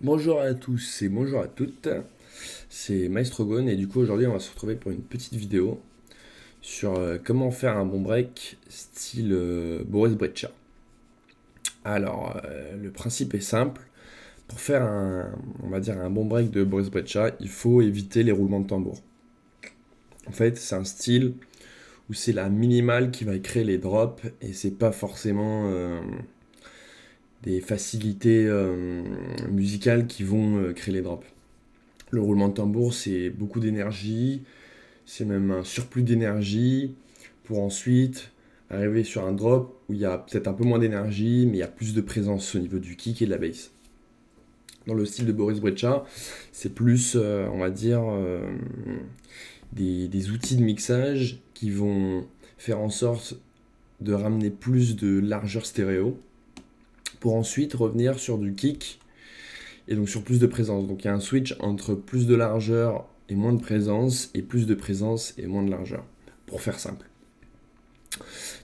Bonjour à tous et bonjour à toutes, c'est Maestro Gone et du coup aujourd'hui on va se retrouver pour une petite vidéo sur comment faire un bon break style Boris Brejcha. Alors le principe est simple, pour faire on va dire un bon break de Boris Brejcha, il faut éviter les roulements de tambour. En fait c'est un style où c'est la minimale qui va créer les drops et c'est pas forcément des facilités musicales qui vont créer les drops. Le roulement de tambour, c'est beaucoup d'énergie, c'est même un surplus d'énergie pour ensuite arriver sur un drop où il y a peut-être un peu moins d'énergie, mais il y a plus de présence au niveau du kick et de la bass. Dans le style de Boris Brejcha, c'est plus, on va dire, des outils de mixage qui vont faire en sorte de ramener plus de largeur stéréo pour ensuite revenir sur du kick et donc sur plus de présence. Donc il y a un switch entre plus de largeur et moins de présence, et plus de présence et moins de largeur, pour faire simple.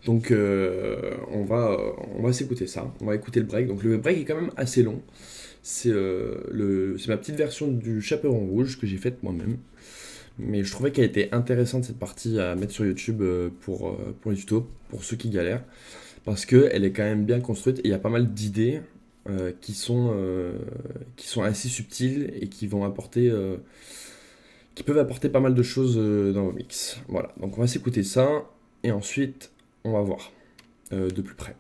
Donc on va s'écouter ça, on va écouter le break. Donc le break est quand même assez long. C'est ma petite version du Chaperon Rouge que j'ai faite moi-même. Mais je trouvais qu'elle était intéressante cette partie à mettre sur YouTube pour les tutos, pour ceux qui galèrent. Parce qu'elle est quand même bien construite et il y a pas mal d'idées qui sont assez subtiles et qui peuvent apporter pas mal de choses dans vos mix. Voilà, donc on va s'écouter ça et ensuite on va voir de plus près.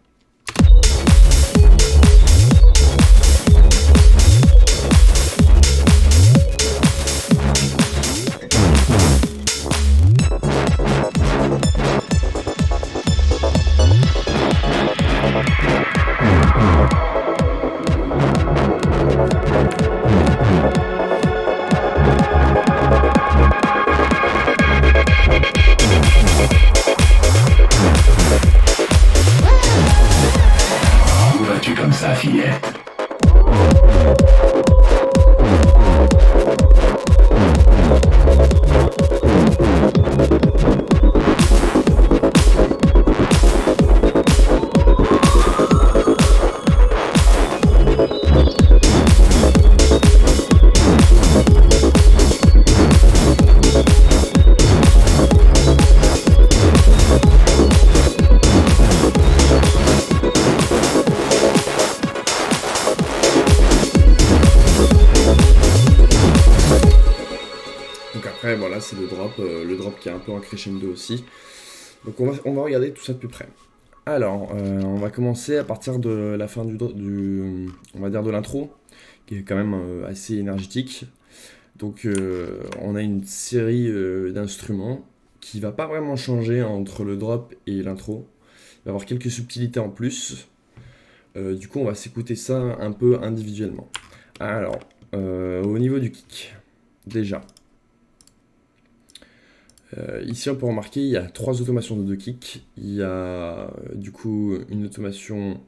Où vas-tu comme ça, fillette? Donc après voilà, c'est le drop qui est un peu en crescendo aussi. Donc on va regarder tout ça de plus près. Alors, on va commencer à partir de la fin on va dire de l'intro, qui est quand même assez énergétique. Donc, on a une série d'instruments qui va pas vraiment changer entre le drop et l'intro. Il va y avoir quelques subtilités en plus. Du coup, on va s'écouter ça un peu individuellement. Alors, au niveau du kick, déjà. Ici, on peut remarquer, il y a 3 automations de 2 kicks. Il y a du coup une automation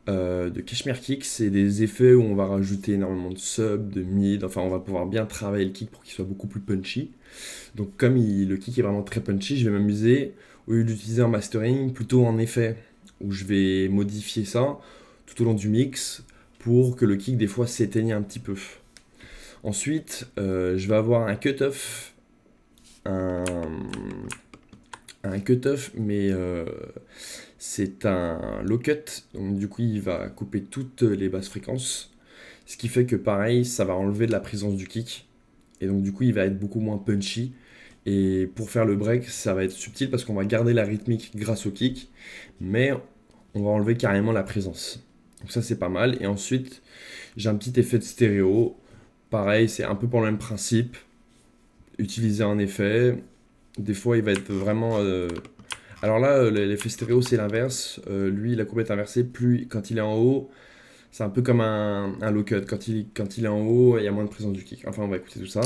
de Cashmere Kick, c'est des effets où on va rajouter énormément de sub, de mid, enfin on va pouvoir bien travailler le kick pour qu'il soit beaucoup plus punchy. Donc comme le kick est vraiment très punchy, je vais m'amuser, au lieu d'utiliser un mastering, plutôt en effet, où je vais modifier ça tout au long du mix pour que le kick des fois s'éteigne un petit peu. Ensuite, je vais avoir un cut-off, un, un cut-off, mais c'est un low cut, donc du coup il va couper toutes les basses fréquences, ce qui fait que pareil, ça va enlever de la présence du kick, et donc du coup il va être beaucoup moins punchy, et pour faire le break, ça va être subtil parce qu'on va garder la rythmique grâce au kick, mais on va enlever carrément la présence. Donc ça c'est pas mal, et ensuite j'ai un petit effet de stéréo, pareil, c'est un peu pour le même principe, utiliser un effet, des fois il va être vraiment... Alors là, l'effet stéréo, c'est l'inverse. Lui, la courbe est inversée. Plus quand il est en haut, c'est un peu comme un low cut. Quand il est en haut, il y a moins de présence du kick. Enfin, on va écouter tout ça.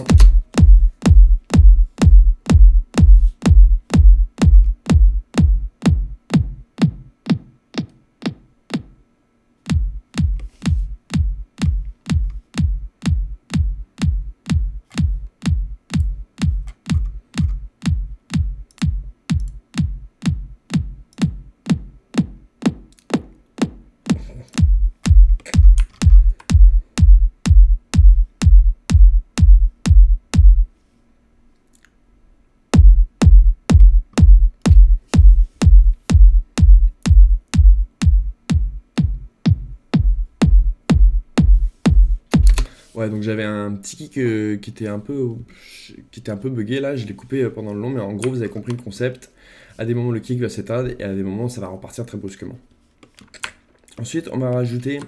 Ouais, donc j'avais un petit kick qui était un peu buggé là, je l'ai coupé pendant le long, mais en gros vous avez compris le concept. À des moments le kick va s'éteindre et à des moments ça va repartir très brusquement. Ensuite on va rajouter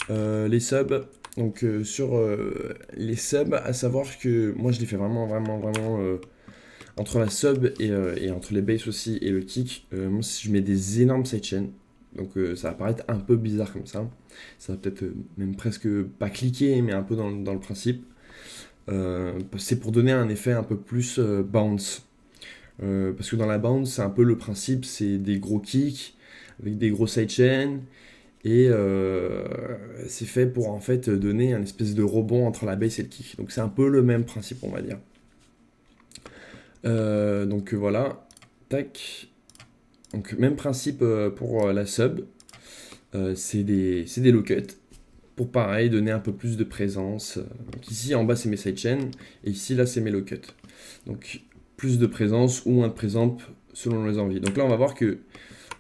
les subs. Donc sur les subs, à savoir que moi je les fais vraiment entre la sub et entre les basses aussi et le kick. Moi je mets des énormes sidechains. Donc ça va paraître un peu bizarre comme ça. Ça va peut-être même presque pas cliquer, mais un peu dans le principe. C'est pour donner un effet un peu plus bounce. Parce que dans la bounce, c'est un peu le principe, c'est des gros kicks avec des gros sidechains. Et c'est fait pour en fait donner un espèce de rebond entre la bass et le kick. Donc c'est un peu le même principe, on va dire. Donc voilà, tac. Donc même principe pour la sub. C'est des low cuts pour pareil donner un peu plus de présence. Donc ici en bas c'est mes sidechains et ici là c'est mes low cuts. Donc plus de présence ou moins de présence selon les envies. Donc là on va voir que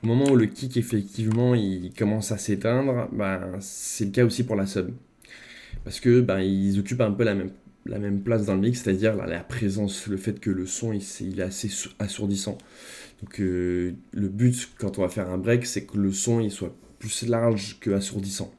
au moment où le kick effectivement il commence à s'éteindre, ben, c'est le cas aussi pour la sub. Parce que ben, ils occupent un peu la même place dans le mix, c'est-à-dire la présence, le fait que le son il est assez assourdissant. Donc le but quand on va faire un break, c'est que le son il soit plus large que assourdissant.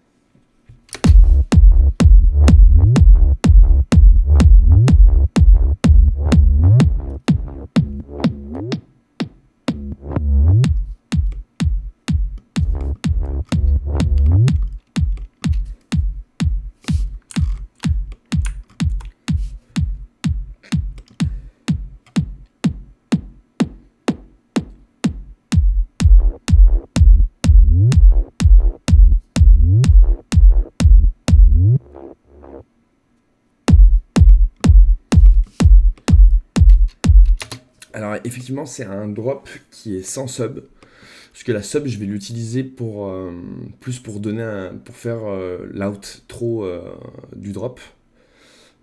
Alors effectivement c'est un drop qui est sans sub. Parce que la sub je vais l'utiliser pour plus pour donner pour faire l'outro du drop.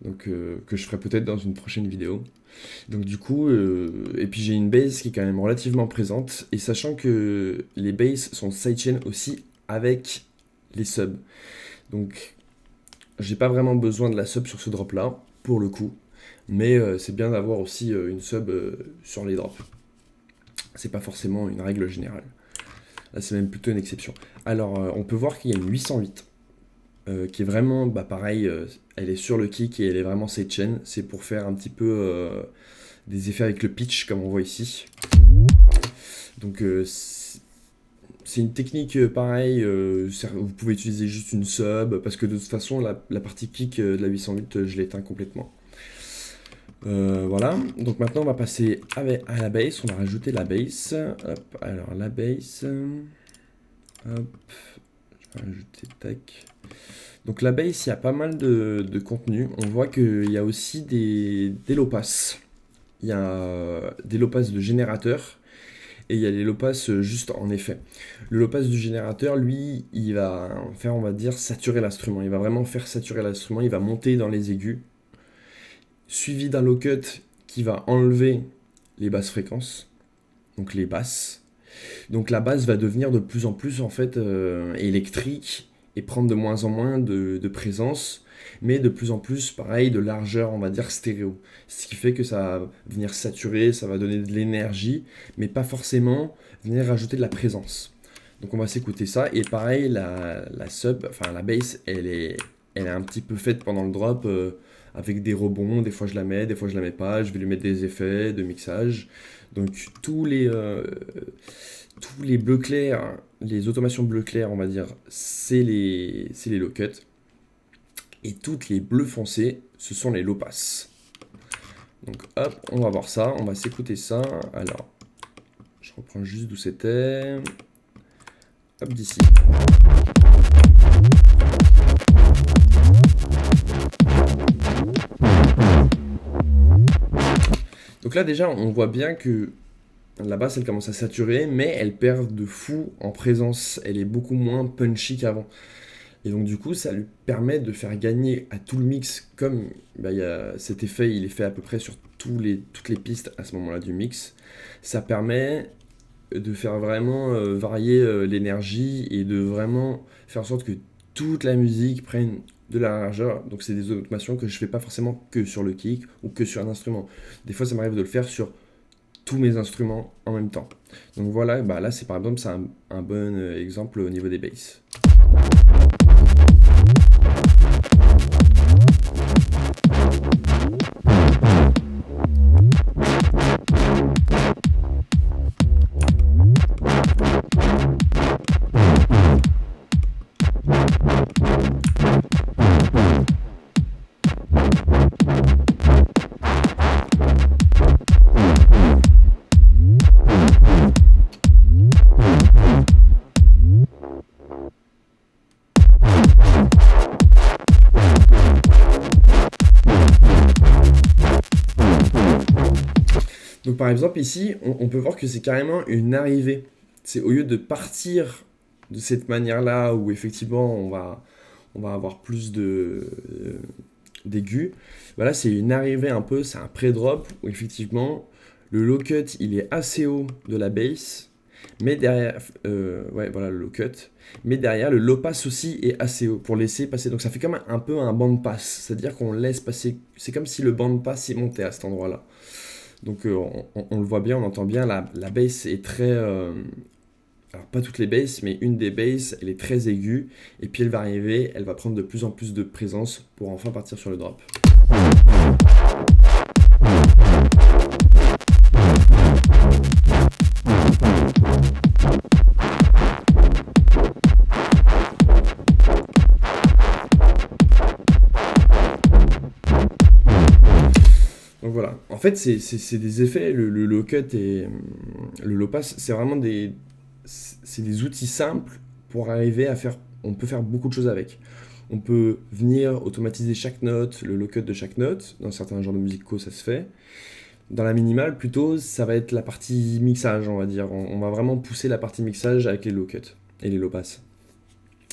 Donc que je ferai peut-être dans une prochaine vidéo. Donc du coup, et puis j'ai une bass qui est quand même relativement présente, et sachant que les basses sont sidechain aussi avec les subs. Donc j'ai pas vraiment besoin de la sub sur ce drop là, pour le coup, mais c'est bien d'avoir aussi une sub sur les drops. C'est pas forcément une règle générale. Là c'est même plutôt une exception. Alors on peut voir qu'il y a une 808. Qui est vraiment, bah pareil, elle est sur le kick et elle est vraiment sidechain. C'est pour faire un petit peu des effets avec le pitch, comme on voit ici. Donc c'est une technique pareil, vous pouvez utiliser juste une sub, parce que de toute façon, la partie kick de la 808, je l'éteins complètement. Voilà, donc maintenant on va passer à la bass, on va rajouter la bass. Hop, alors la bass, hop, je vais rajouter tac. Donc la bass, il y a pas mal de contenu. On voit qu'il y a aussi des low pass. Il y a des low pass de générateur et il y a les low pass juste en effet. Le low pass du générateur, lui, il va faire, on va dire, saturer l'instrument. Il va vraiment faire saturer l'instrument, il va monter dans les aigus, suivi d'un low cut qui va enlever les basses fréquences, donc les basses. Donc la basse va devenir de plus en plus en fait électrique et prendre de moins en moins de présence, mais de plus en plus pareil de largeur, on va dire stéréo. Ce qui fait que ça va venir saturer, ça va donner de l'énergie, mais pas forcément venir rajouter de la présence. Donc on va s'écouter ça, et pareil la sub, enfin la bass, elle est un petit peu faite pendant le drop avec des rebonds, des fois je la mets, des fois je la mets pas, je vais lui mettre des effets de mixage. Donc tous les bleus clairs, les automations bleu clair, on va dire, c'est les low cut. Et toutes les bleus foncés, ce sont les low pass. Donc hop, on va voir ça, on va s'écouter ça. Alors, je reprends juste d'où c'était. Hop, d'ici. Donc là déjà, on voit bien que la basse, elle commence à saturer, mais elle perd de fou en présence. Elle est beaucoup moins punchy qu'avant. Et donc du coup, ça lui permet de faire gagner à tout le mix, comme bah, cet effet, il est fait à peu près sur toutes les pistes à ce moment-là du mix. Ça permet de faire vraiment varier l'énergie et de vraiment faire en sorte que toute la musique prenne de la largeur. Donc c'est des automations que je fais pas forcément que sur le kick ou que sur un instrument. Des fois ça m'arrive de le faire sur tous mes instruments en même temps. Donc voilà, bah là c'est par exemple c'est un bon exemple au niveau des basses. Donc par exemple ici, on peut voir que c'est carrément une arrivée. C'est au lieu de partir de cette manière-là où effectivement on va avoir plus d'aigus, voilà, c'est une arrivée un peu, c'est un pré-drop où effectivement le low cut il est assez haut de la bass, mais derrière, ouais voilà le low cut, mais derrière le low pass aussi est assez haut pour laisser passer. Donc ça fait comme un peu un band pass, c'est-à-dire qu'on laisse passer, c'est comme si le band pass est monté à cet endroit-là. Donc on le voit bien, on entend bien, la bass est très... alors pas toutes les basses, mais une des basses, elle est très aiguë, et puis elle va arriver, elle va prendre de plus en plus de présence pour enfin partir sur le drop. Donc voilà, en fait c'est des effets, le low cut et le low pass, c'est vraiment c'est des outils simples pour arriver à faire, on peut faire beaucoup de choses avec. On peut venir automatiser chaque note, le low cut de chaque note, dans certains genres de musicaux ça se fait. Dans la minimale plutôt, ça va être la partie mixage on va dire, on va vraiment pousser la partie mixage avec les low cut et les low pass.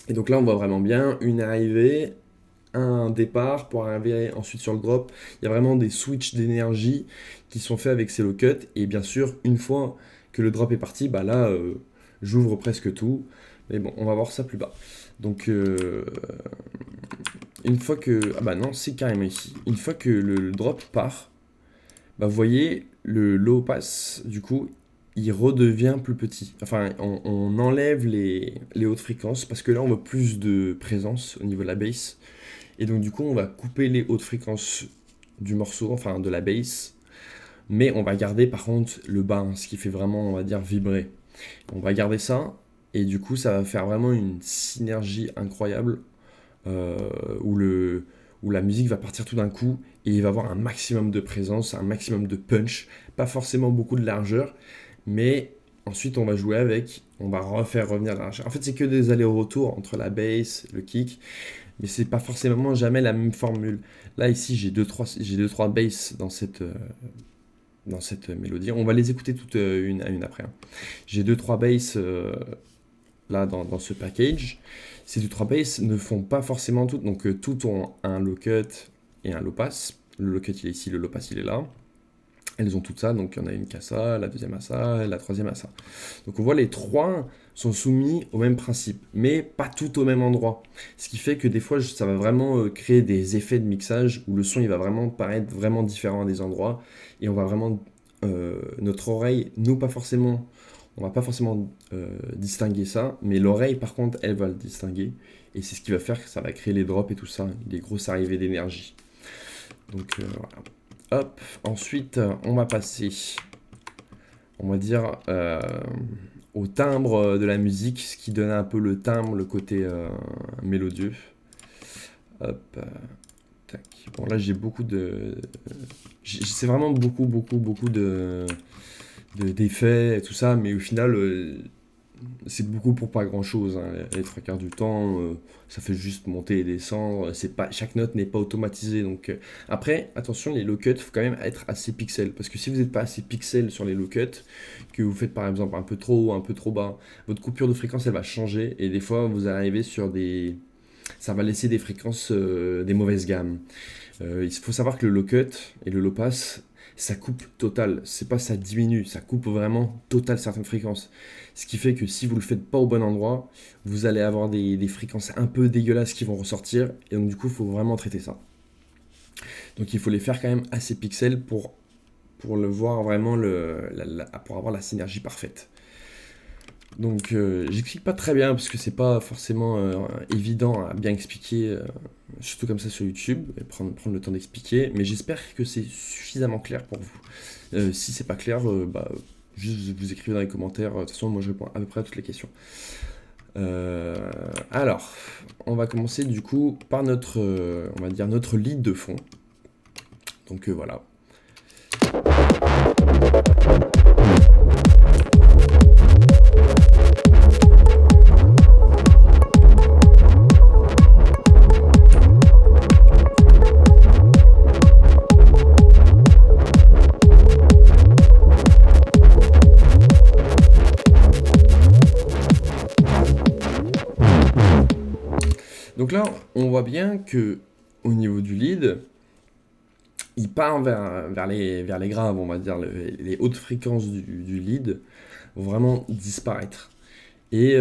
Et donc là on voit vraiment bien une arrivée, un départ pour arriver ensuite sur le drop. Il y a vraiment des switches d'énergie qui sont faits avec ces low cuts. Et bien sûr, une fois que le drop est parti, bah là, j'ouvre presque tout. Mais bon, on va voir ça plus bas. Donc, une fois que... Ah bah non, c'est carrément ici. Une fois que le drop part, bah vous voyez, le low pass, du coup, il redevient plus petit. Enfin, on enlève les hautes fréquences parce que là, on veut plus de présence au niveau de la bass. Et donc du coup, on va couper les hautes fréquences du morceau, enfin de la bass, mais on va garder par contre le bas, hein, ce qui fait vraiment, on va dire, vibrer. On va garder ça, et du coup, ça va faire vraiment une synergie incroyable euh, où, où la musique va partir tout d'un coup, et il va avoir un maximum de présence, un maximum de punch, pas forcément beaucoup de largeur, mais ensuite on va jouer avec, on va refaire revenir la largeur. En fait, c'est que des allers-retours entre la bass, le kick, mais c'est pas forcément jamais la même formule. Là ici j'ai deux trois basses dans cette mélodie. On va les écouter toutes une à une après, hein. J'ai deux trois basses là dans ce package. Ces deux trois basses ne font pas forcément toutes, donc toutes ont un low cut et un low pass. Le low cut il est ici, le low pass il est là. Elles ont toutes ça, donc il y en a une qui a ça, la deuxième à ça, et la troisième à ça. Donc on voit les trois sont soumis au même principe, mais pas toutes au même endroit. Ce qui fait que des fois, ça va vraiment créer des effets de mixage où le son il va vraiment paraître vraiment différent à des endroits, et on va vraiment, notre oreille, nous pas forcément, on va pas forcément distinguer ça, mais l'oreille par contre, elle va le distinguer, et c'est ce qui va faire que ça va créer les drops et tout ça, des grosses arrivées d'énergie. Donc voilà. Hop, ensuite on va passer, on va dire, au timbre de la musique, ce qui donne un peu le timbre, le côté mélodieux. Hop, tac. Bon là j'ai beaucoup de... C'est vraiment beaucoup d'effets et tout ça, mais au final c'est beaucoup pour pas grand chose, hein. Les trois quarts du temps ça fait juste monter et descendre, c'est pas, chaque note n'est pas automatisée, donc après attention, les low cuts faut quand même être assez pixel, parce que si vous n'êtes pas assez pixel sur les low cuts, que vous faites par exemple un peu trop haut, un peu trop bas, votre coupure de fréquence elle va changer, et des fois vous arrivez sur des... ça va laisser des fréquences, des mauvaises gammes. Il faut savoir que le low cut et le low pass, ça coupe total. C'est pas ça diminue, ça coupe vraiment total certaines fréquences. Ce qui fait que si vous le faites pas au bon endroit, vous allez avoir des fréquences un peu dégueulasses qui vont ressortir. Et donc du coup, il faut vraiment traiter ça. Donc il faut les faire quand même assez pixels pour le voir vraiment, pour avoir la synergie parfaite. Donc j'explique pas très bien parce que c'est pas forcément évident à bien expliquer, surtout comme ça sur YouTube, et prendre le temps d'expliquer, mais j'espère que c'est suffisamment clair pour vous. Si c'est pas clair, juste vous écrivez dans les commentaires, de toute façon moi je réponds à peu près à toutes les questions. Alors, on va commencer du coup par notre, on va dire notre lead de fond. Donc voilà. Donc là, on voit bien que au niveau du lead, il part vers les graves, on va dire, les hautes fréquences du lead vont vraiment disparaître. Et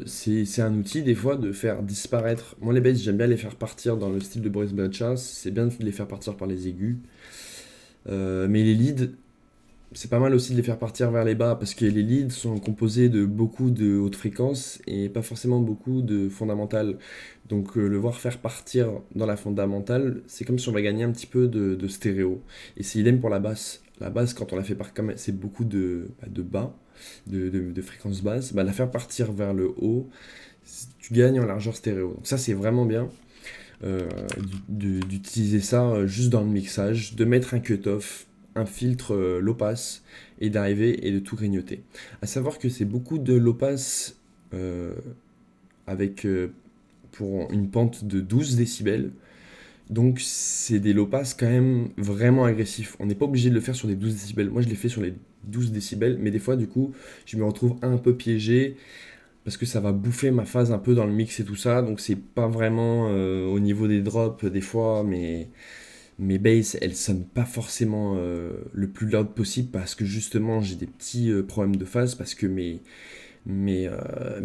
c'est un outil des fois de faire disparaître. Moi les basses, j'aime bien les faire partir dans le style de Boris Brejcha, c'est bien de les faire partir par les aigus. Mais les leads, c'est pas mal aussi de les faire partir vers les bas parce que les leads sont composés de beaucoup de hautes fréquences et pas forcément beaucoup de fondamentales. Donc le voir faire partir dans la fondamentale, c'est comme si on va gagner un petit peu de stéréo. Et c'est idem pour la basse. La basse, quand on la fait partir, c'est beaucoup de bas, de fréquences basses. La faire partir vers le haut, tu gagnes en largeur stéréo. Donc ça, c'est vraiment bien. D'utiliser ça juste dans le mixage, de mettre un cutoff, un filtre low pass et d'arriver et de tout grignoter. À savoir que c'est beaucoup de low pass avec pour une pente de 12 décibels. Donc c'est des low pass quand même vraiment agressifs. On n'est pas obligé de le faire sur des 12 décibels. Moi je l'ai fait sur les 12 décibels, mais des fois du coup je me retrouve un peu piégé parce que ça va bouffer ma phase un peu dans le mix et tout ça. Donc c'est pas vraiment au niveau des drops des fois, mais mes basses, elles sonnent pas forcément le plus loud possible parce que justement j'ai des petits problèmes de phase parce que mes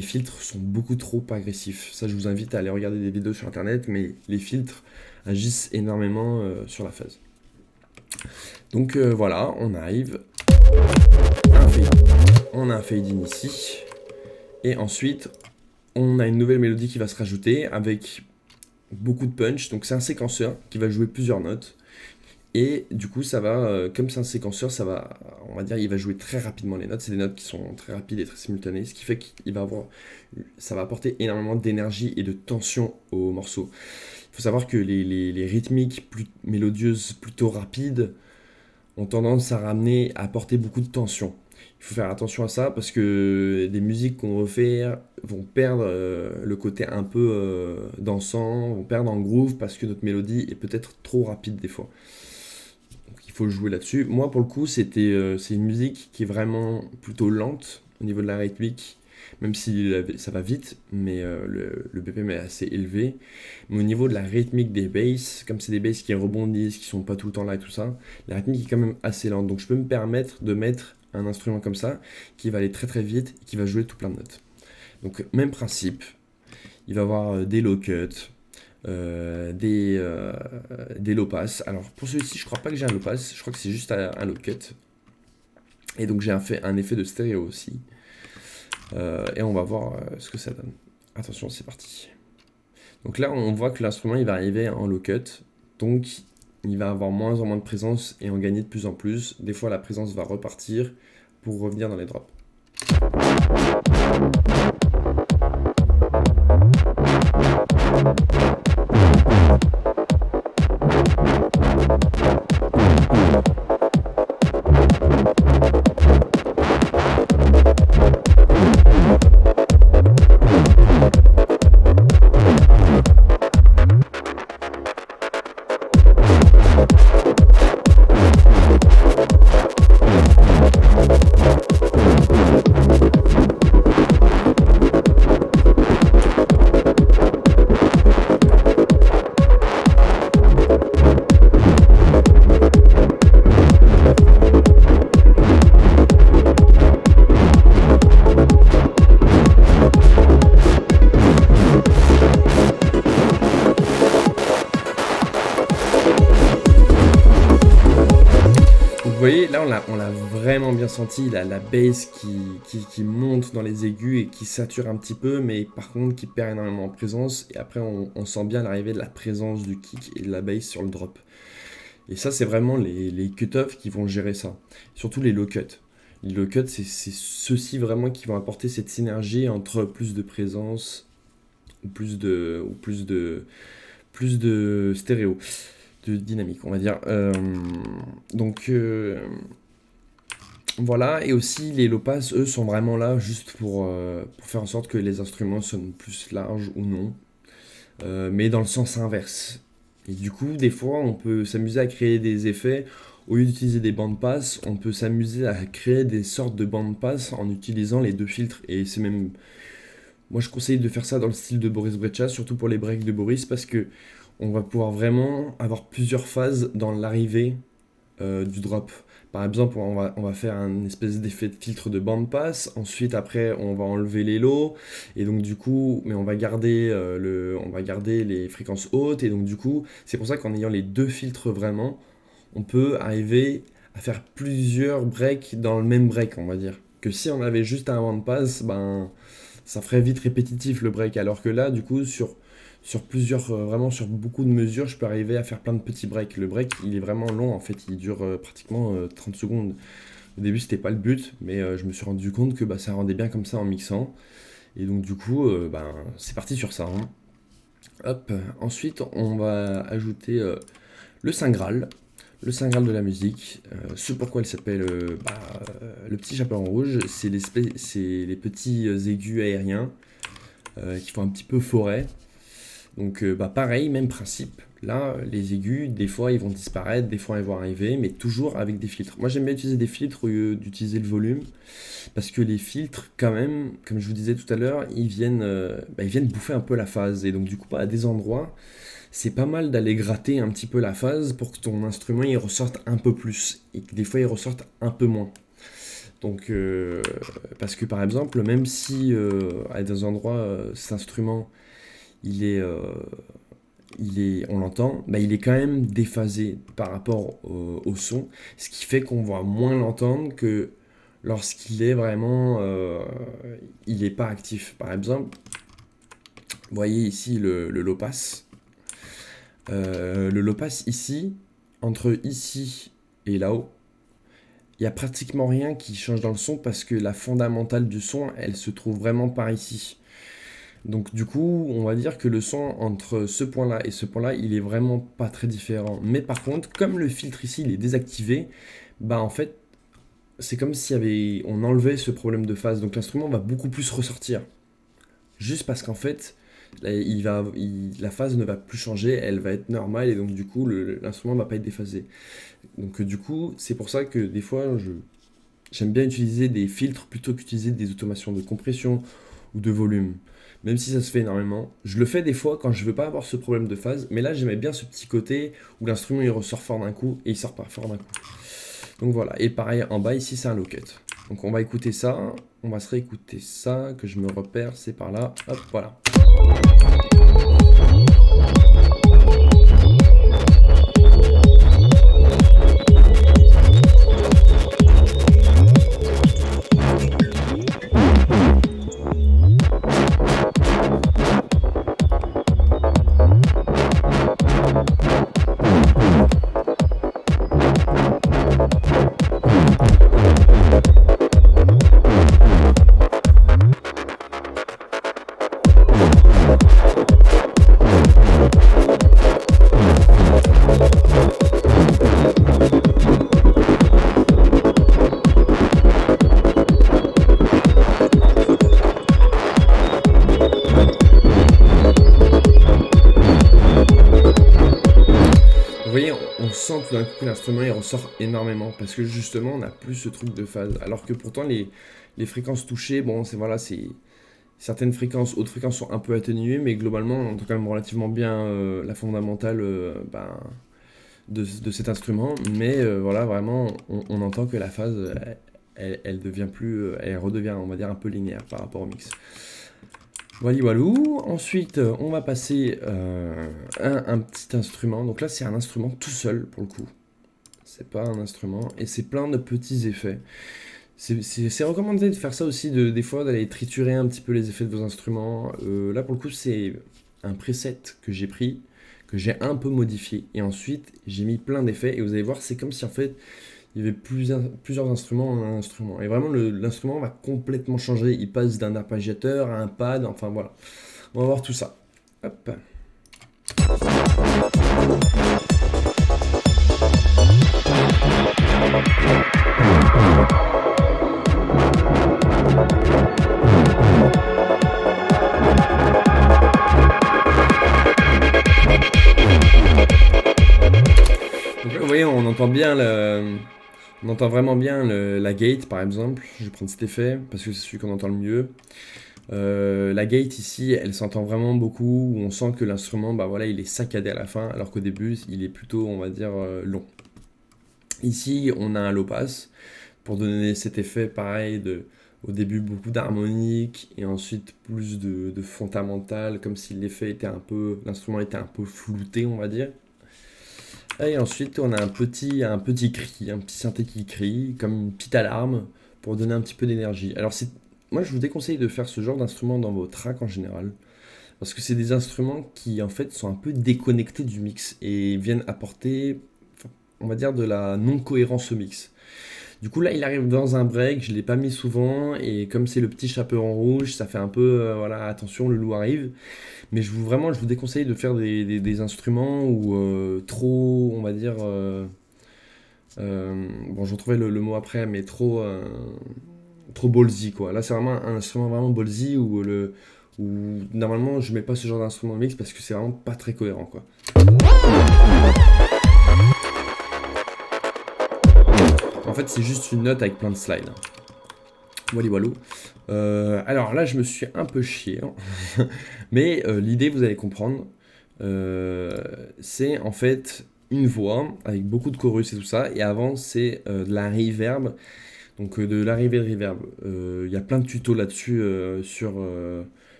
filtres sont beaucoup trop agressifs. Ça, je vous invite à aller regarder des vidéos sur internet, mais les filtres agissent énormément sur la phase. Donc voilà, on arrive. On a un fade-in ici. Et ensuite, on a une nouvelle mélodie qui va se rajouter avec beaucoup de punch. Donc c'est un séquenceur qui va jouer plusieurs notes. Et du coup, ça va, comme c'est un séquenceur, ça va, on va dire, il va jouer très rapidement les notes. C'est des notes qui sont très rapides et très simultanées, ce qui fait qu'il va avoir, ça va apporter énormément d'énergie et de tension au morceau. Il faut savoir que les rythmiques mélodieuses plutôt rapides ont tendance à apporter beaucoup de tension. Il faut faire attention à ça parce que des musiques qu'on veut faire vont perdre le côté un peu dansant, vont perdre en groove parce que notre mélodie est peut-être trop rapide des fois. Il faut jouer là-dessus. Moi, pour le coup, c'est une musique qui est vraiment plutôt lente au niveau de la rythmique, même si ça va vite, mais le BPM est assez élevé. Mais au niveau de la rythmique des basses, comme c'est des basses qui rebondissent, qui sont pas tout le temps là et tout ça, la rythmique est quand même assez lente. Donc je peux me permettre de mettre un instrument comme ça, qui va aller très très vite, et qui va jouer tout plein de notes. Donc même principe, il va y avoir des low cuts, des low pass. Alors pour celui-ci, je crois pas que j'ai un low pass, je crois que c'est juste un low cut. Et donc j'ai un effet de stéréo aussi. Et on va voir ce que ça donne. Attention, c'est parti. Donc là, on voit que l'instrument il va arriver en low cut, donc il va avoir moins en moins de présence et en gagner de plus en plus. Des fois, la présence va repartir pour revenir dans les drops. voyez, là on l'a vraiment bien senti, la bass qui monte dans les aigus et qui sature un petit peu, mais par contre qui perd énormément en présence. Et après on sent bien l'arrivée de la présence du kick et de la bass sur le drop. Et ça, c'est vraiment les cut-off qui vont gérer ça. Surtout les low-cut. Les low-cut, c'est ceux-ci vraiment qui vont apporter cette synergie entre plus de présence ou plus de stéréo, de dynamique, on va dire. Donc voilà, et aussi les low pass, eux, sont vraiment là juste pour faire en sorte que les instruments sonnent plus larges ou non, mais dans le sens inverse. Et du coup, des fois, on peut s'amuser à créer des effets. Au lieu d'utiliser des bandes passes, on peut s'amuser à créer des sortes de bandes passes en utilisant les deux filtres. Et c'est même... Moi, je conseille de faire ça dans le style de Boris Brejcha, surtout pour les breaks de Boris, parce que on va pouvoir vraiment avoir plusieurs phases dans l'arrivée du drop. Par exemple, on va faire un espèce d'effet de filtre de bande passe. Ensuite, après, on va enlever les lows. Et donc, du coup, mais on va garder les fréquences hautes. Et donc, du coup, c'est pour ça qu'en ayant les deux filtres vraiment, on peut arriver à faire plusieurs breaks dans le même break, on va dire. Que si on avait juste un bande passe, ben, ça ferait vite répétitif le break. Alors que là, du coup, sur plusieurs, vraiment sur beaucoup de mesures, je peux arriver à faire plein de petits breaks. Le break, il est vraiment long, en fait, il dure pratiquement 30 secondes. Au début, c'était pas le but, mais je me suis rendu compte que bah, ça rendait bien comme ça en mixant. Et donc, du coup, ben, c'est parti sur ça, hein. Hop. Ensuite, on va ajouter le Saint Graal. Le Saint Graal de la musique. Ce pourquoi il s'appelle le petit chaperon rouge, c'est les petits aigus aériens qui font un petit peu forêt. Donc pareil, même principe. Là, les aigus, des fois ils vont disparaître, des fois ils vont arriver, mais toujours avec des filtres. Moi j'aime bien utiliser des filtres au lieu d'utiliser le volume, parce que les filtres, quand même, comme je vous disais tout à l'heure, ils viennent bouffer un peu la phase. Et donc du coup, à des endroits, c'est pas mal d'aller gratter un petit peu la phase pour que ton instrument il ressorte un peu plus, et que des fois il ressorte un peu moins. Donc, parce que par exemple, même si à des endroits, cet instrument on l'entend, bah, il est quand même déphasé par rapport au son, ce qui fait qu'on va moins l'entendre que lorsqu'il est vraiment, il n'est pas actif. Par exemple, vous voyez ici le low pass. Le low pass ici, entre ici et là-haut, il n'y a pratiquement rien qui change dans le son parce que la fondamentale du son, elle se trouve vraiment par ici. Donc du coup, on va dire que le son entre ce point-là et ce point-là, il est vraiment pas très différent. Mais par contre, comme le filtre ici, il est désactivé, bah en fait, c'est comme si on enlevait ce problème de phase. Donc l'instrument va beaucoup plus ressortir. Juste parce qu'en fait, là, la phase ne va plus changer, elle va être normale et donc du coup, l'instrument ne va pas être déphasé. Donc du coup, c'est pour ça que des fois, j'aime bien utiliser des filtres plutôt qu'utiliser des automations de compression ou de volume. Même si ça se fait énormément. Je le fais des fois quand je veux pas avoir ce problème de phase, mais là j'aimais bien ce petit côté où l'instrument il ressort fort d'un coup et il sort pas fort d'un coup. Donc voilà, et pareil en bas ici c'est un low cut. Donc on va écouter ça, on va se réécouter ça, que je me repère, c'est par là, hop voilà. Vous voyez, on sent tout d'un coup que l'instrument il ressort énormément parce que justement on n'a plus ce truc de phase. Alors que pourtant les fréquences touchées, bon c'est voilà, c'est certaines fréquences, hautes fréquences sont un peu atténuées, mais globalement on entend quand même relativement bien la fondamentale de cet instrument. Mais voilà, vraiment on entend que la phase elle devient plus, elle redevient on va dire un peu linéaire par rapport au mix. Wally Walou. Ensuite, on va passer un petit instrument. Donc là, c'est un instrument tout seul pour le coup. c'est pas un instrument, et c'est plein de petits effets. C'est recommandé de faire ça aussi, des fois d'aller triturer un petit peu les effets de vos instruments. Là pour le coup c'est un preset que j'ai pris, que j'ai un peu modifié, et ensuite j'ai mis plein d'effets, et vous allez voir c'est comme si en fait il y avait plusieurs instruments en un instrument. Et vraiment l'instrument va complètement changer, il passe d'un arpégiateur à un pad, enfin voilà. On va voir tout ça. Hop. Donc là, vous voyez, on entend vraiment bien la gate, par exemple. Je vais prendre cet effet parce que c'est celui qu'on entend le mieux. La gate ici, elle s'entend vraiment beaucoup, où on sent que l'instrument, bah voilà, il est saccadé à la fin, alors qu'au début, il est plutôt, on va dire, long. Ici, on a un low pass pour donner cet effet pareil au début beaucoup d'harmonique et ensuite plus de fondamental, comme si l'instrument était un peu flouté, on va dire. Et ensuite, on a un petit cri, un petit synthé qui crie, comme une petite alarme pour donner un petit peu d'énergie. Alors, moi, je vous déconseille de faire ce genre d'instrument dans vos tracks en général, parce que c'est des instruments qui, en fait, sont un peu déconnectés du mix et viennent apporter, enfin, on va dire, de la non-cohérence au mix. Du coup, là, il arrive dans un break, je ne l'ai pas mis souvent, et comme c'est le petit chaperon rouge, ça fait un peu, voilà, attention, le loup arrive. Mais je vous déconseille de faire des instruments où trop, on va dire, bon, je retrouvais le mot après, mais trop ballsy, quoi. Là, c'est vraiment un instrument vraiment ballsy où normalement, je mets pas ce genre d'instrument mix parce que c'est vraiment pas très cohérent, quoi. En fait, c'est juste une note avec plein de slides. Wally walou. Alors là, je me suis un peu chié, hein. Mais l'idée, vous allez comprendre, c'est en fait une voix avec beaucoup de chorus et tout ça, et avant, c'est de la reverb, donc de l'arrivée de reverb. Il y a plein de tutos là-dessus sur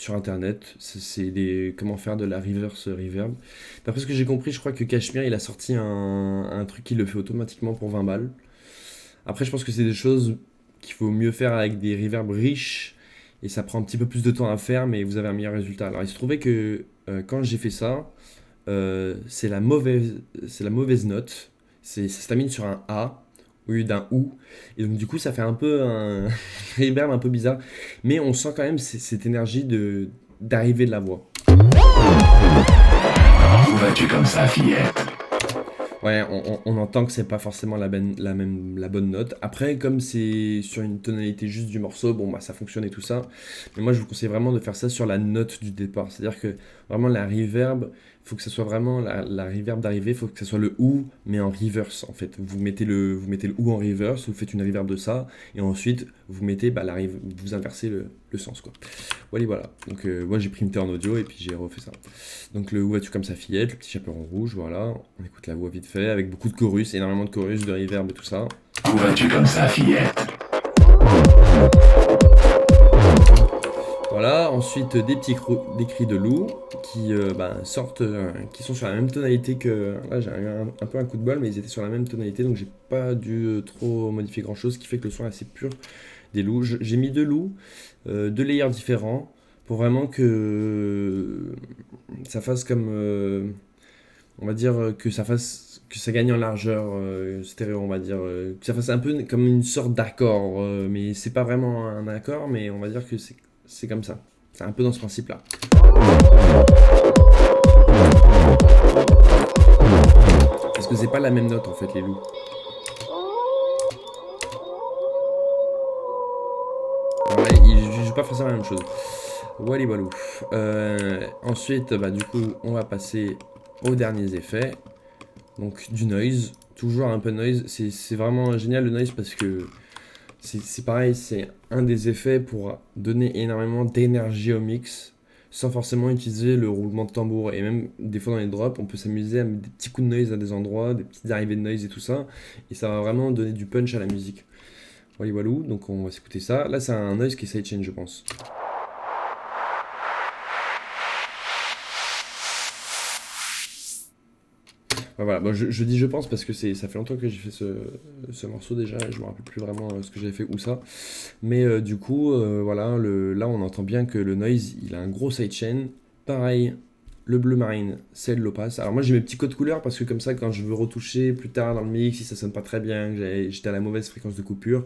internet. C'est comment faire de la reverse reverb. D'après ce que j'ai compris, je crois que Cashmere il a sorti un truc qui le fait automatiquement pour 20 balles. Après, je pense que c'est des choses qu'il faut mieux faire avec des reverbs riches et ça prend un petit peu plus de temps à faire, mais vous avez un meilleur résultat. Alors, il se trouvait que quand j'ai fait ça, c'est la mauvaise note. Ça se termine sur un A au lieu d'un OU. Et donc, du coup, ça fait un peu un reverb un peu bizarre, mais on sent quand même cette énergie d'arrivée de la voix. Où vas-tu comme ça, fillette? Ouais, on entend que c'est pas forcément la bonne note. Après, comme c'est sur une tonalité juste du morceau, bon bah ça fonctionne et tout ça. Mais moi je vous conseille vraiment de faire ça sur la note du départ. C'est-à-dire que vraiment la reverb, il faut que ça soit vraiment la reverb d'arrivée, il faut que ça soit le OU, mais en reverse en fait. Vous mettez le OU en reverse, vous faites une reverb de ça, et ensuite vous mettez vous inversez le sens quoi. Voilà. Donc moi j'ai pris une turn audio et puis j'ai refait ça. Donc le Où vas-tu comme ça fillette, le petit chaperon rouge, voilà. On écoute la voix vite fait avec beaucoup de chorus, énormément de chorus, de reverb et tout ça. Où vas-tu comme ça, fillette? Voilà, ensuite des cris de loup qui sortent, qui sont sur la même tonalité que... Là j'ai eu un peu un coup de bol, mais ils étaient sur la même tonalité, donc j'ai pas dû trop modifier grand chose, ce qui fait que le son est assez pur des loups. J'ai mis deux loups, deux layers différents, pour vraiment que ça fasse comme... on va dire que ça gagne en largeur stéréo, on va dire, que ça fasse un peu comme une sorte d'accord, mais c'est pas vraiment un accord, mais on va dire que c'est comme ça. C'est un peu dans ce principe-là. Parce que c'est pas la même note en fait, les loups. Ouais, ils jouent pas forcément la même chose. Walou. Ensuite, du coup, on va passer aux derniers effets. Donc du noise, toujours un peu de noise. C'est vraiment génial le noise parce que c'est pareil, c'est un des effets pour donner énormément d'énergie au mix sans forcément utiliser le roulement de tambour. Et même des fois dans les drops, on peut s'amuser à mettre des petits coups de noise à des endroits, des petites arrivées de noise et tout ça. Et ça va vraiment donner du punch à la musique. Walou, donc on va s'écouter ça. Là c'est un noise qui est sidechain je pense. Ouais, voilà, bon, je dis je pense parce que ça fait longtemps que j'ai fait ce morceau déjà, et je me rappelle plus vraiment ce que j'avais fait ou ça. Mais du coup, voilà, là on entend bien que le noise, il a un gros sidechain. Pareil, le bleu marine, c'est le low pass. Alors moi j'ai mes petits codes couleurs parce que comme ça, quand je veux retoucher plus tard dans le mix, si ça sonne pas très bien, que j'étais à la mauvaise fréquence de coupure,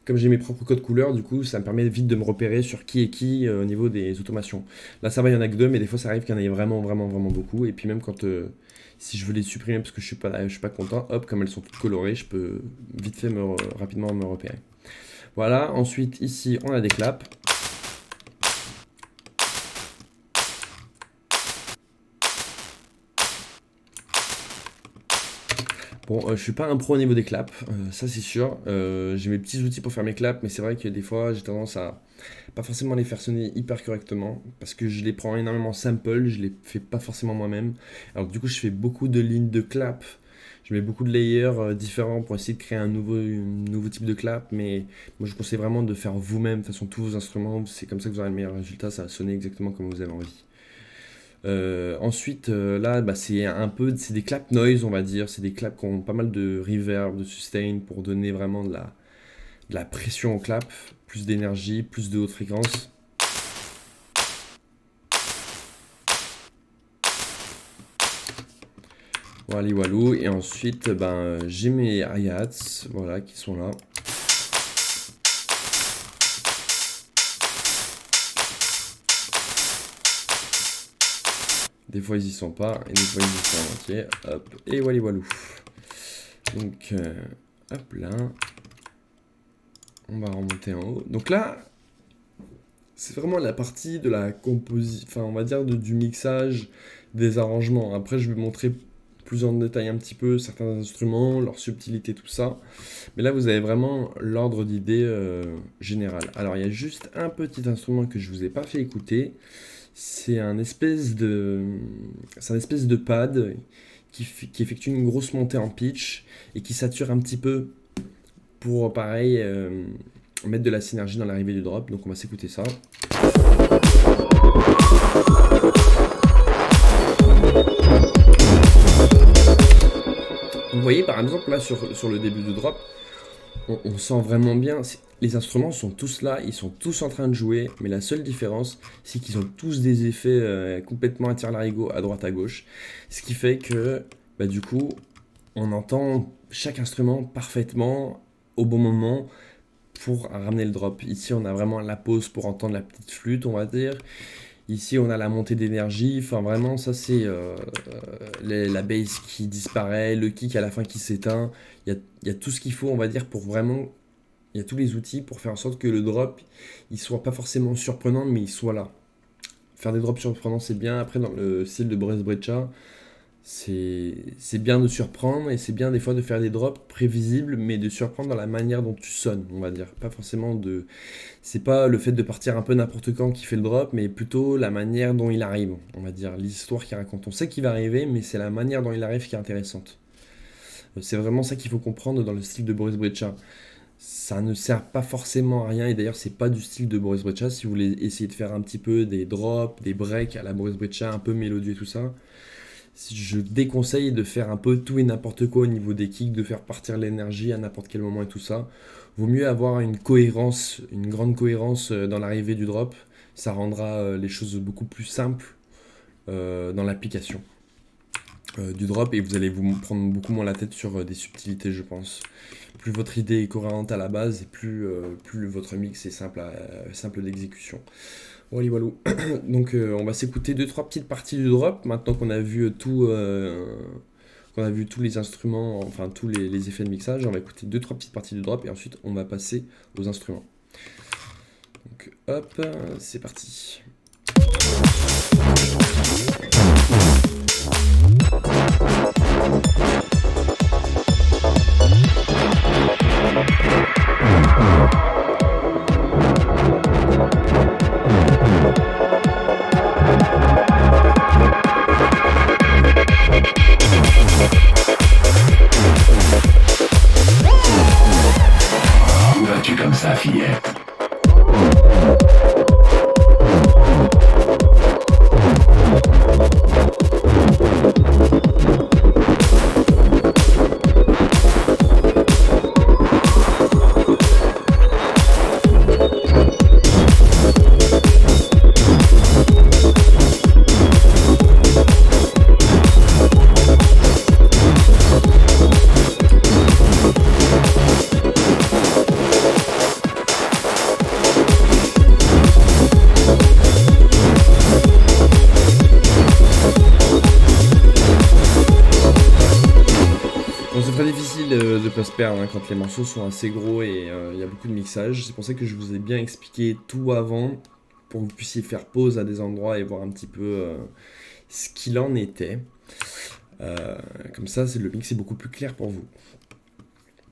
comme j'ai mes propres codes couleurs, du coup, ça me permet vite de me repérer sur qui est qui au niveau des automations. Là, ça va, il y en a que deux, mais des fois, ça arrive qu'il y en ait vraiment, vraiment, vraiment beaucoup. Et puis même quand, si je veux les supprimer parce que je suis pas content, hop, comme elles sont toutes colorées, je peux vite fait rapidement me repérer. Voilà. Ensuite, ici, on a des claps. Bon, je suis pas un pro au niveau des claps, ça c'est sûr. J'ai mes petits outils pour faire mes claps, mais c'est vrai que des fois j'ai tendance à pas forcément les faire sonner hyper correctement parce que je les prends énormément sample, je les fais pas forcément moi-même. Alors du coup, je fais beaucoup de lignes de clap. Je mets beaucoup de layers différents pour essayer de créer un nouveau type de clap, mais moi je conseille vraiment de faire vous-même, de toute façon tous vos instruments, c'est comme ça que vous aurez le meilleur résultat, ça va sonner exactement comme vous avez envie. Ensuite, là, bah, c'est des clap noise, on va dire. C'est des claps qui ont pas mal de reverb, de sustain pour donner vraiment de la pression au clap, plus d'énergie, plus de haute fréquence. Voilà, walou. Et ensuite, ben, j'ai mes hi-hats, voilà, qui sont là. Des fois ils y sont pas, et des fois ils y sont en entier. Hop, et wally walou. Donc, hop là. On va remonter en haut. Donc là, c'est vraiment la partie de la composition, enfin on va dire du mixage, des arrangements. Après je vais montrer plus en détail un petit peu certains instruments, leur subtilité, tout ça. Mais là vous avez vraiment l'ordre d'idée général. Alors il y a juste un petit instrument que je vous ai pas fait écouter. C'est un espèce de pad qui effectue une grosse montée en pitch et qui sature un petit peu pour pareil mettre de la synergie dans l'arrivée du drop. Donc on va s'écouter ça. Vous voyez par exemple là sur le début du drop, on sent vraiment bien, les instruments sont tous là, ils sont tous en train de jouer, mais la seule différence, c'est qu'ils ont tous des effets complètement à tire-larigot à droite à gauche, ce qui fait que, bah, du coup, on entend chaque instrument parfaitement au bon moment pour ramener le drop. Ici, on a vraiment la pause pour entendre la petite flûte, on va dire. Ici, on a la montée d'énergie. Enfin, vraiment, ça, c'est la bass qui disparaît, le kick à la fin qui s'éteint. Il y a tout ce qu'il faut, on va dire, pour vraiment... Il y a tous les outils pour faire en sorte que le drop, il soit pas forcément surprenant, mais il soit là. Faire des drops surprenants, c'est bien. Après, dans le style de Boris Brejcha, c'est bien de surprendre et c'est bien des fois de faire des drops prévisibles, mais de surprendre dans la manière dont tu sonnes, on va dire. Pas forcément de... C'est pas le fait de partir un peu n'importe quand qui fait le drop, mais plutôt la manière dont il arrive, on va dire. L'histoire qu'il raconte. On sait qu'il va arriver, mais c'est la manière dont il arrive qui est intéressante. C'est vraiment ça qu'il faut comprendre dans le style de Boris Brejcha. Ça ne sert pas forcément à rien, et d'ailleurs c'est pas du style de Boris Brejcha. Si vous voulez essayer de faire un petit peu des drops, des breaks à la Boris Brejcha, un peu mélodieux et tout ça, je déconseille de faire un peu tout et n'importe quoi au niveau des kicks, de faire partir l'énergie à n'importe quel moment et tout ça. Vaut mieux avoir une cohérence, une grande cohérence dans l'arrivée du drop. Ça rendra les choses beaucoup plus simples dans l'application du drop, et vous allez vous prendre beaucoup moins la tête sur des subtilités, je pense. Plus votre idée est cohérente à la base, et plus votre mix est simple d'exécution. Voilà, walou. Donc on va s'écouter 2-3 petites parties du drop, maintenant qu'on a vu qu'on a vu tous les instruments, enfin tous les effets de mixage. On va écouter 2-3 petites parties du drop, et ensuite on va passer aux instruments. Donc hop, c'est parti. Où vas-tu comme ça, fillette? pas difficile de pas se perdre hein, quand les morceaux sont assez gros et il y a beaucoup de mixage. C'est pour ça que je vous ai bien expliqué tout avant pour que vous puissiez faire pause à des endroits et voir un petit peu ce qu'il en était. Comme ça, le mix est beaucoup plus clair pour vous.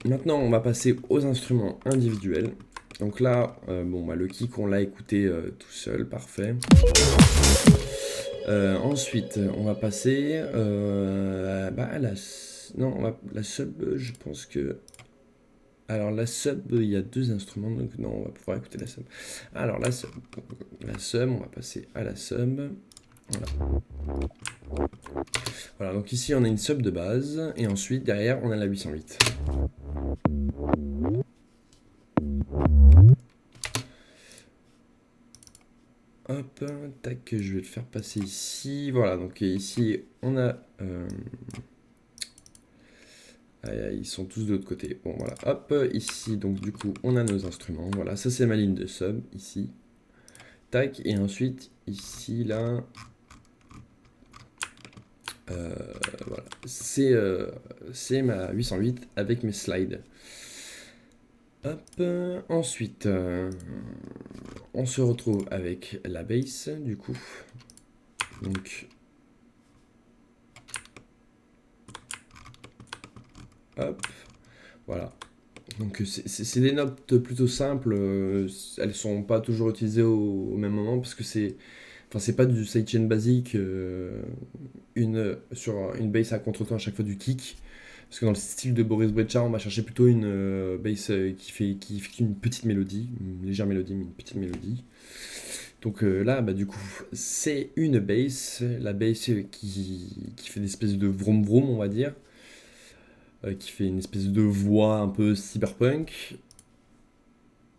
Maintenant, on va passer aux instruments individuels. Donc là, le kick, on l'a écouté tout seul, parfait. Ensuite, on va passer à la sub, je pense que... Alors la sub, il y a deux instruments, donc non, on va pouvoir écouter la sub. Alors la sub, on va passer à la sub. Voilà, donc ici on a une sub de base, et ensuite derrière on a la 808. Hop, tac, je vais le faire passer ici. Voilà, donc ici on a... ils sont tous de l'autre côté. Bon, voilà, hop, ici, donc du coup, on a nos instruments. Voilà, ça c'est ma ligne de sub, ici. Tac, et ensuite, ici, là... voilà, c'est ma 808 avec mes slides. Hop, ensuite, on se retrouve avec la bass, du coup. Donc... Hop, voilà. Donc c'est des notes plutôt simples, elles sont pas toujours utilisées au même moment parce que c'est pas du sidechain basique, sur une bass à contretemps à chaque fois du kick. Parce que dans le style de Boris Brejcha, on va chercher plutôt une bass qui effectue une petite mélodie, une légère mélodie, mais une petite mélodie. Donc là, du coup, c'est une bass, la bass qui fait des espèces de vroom vroom, on va dire. Qui fait une espèce de voix un peu cyberpunk.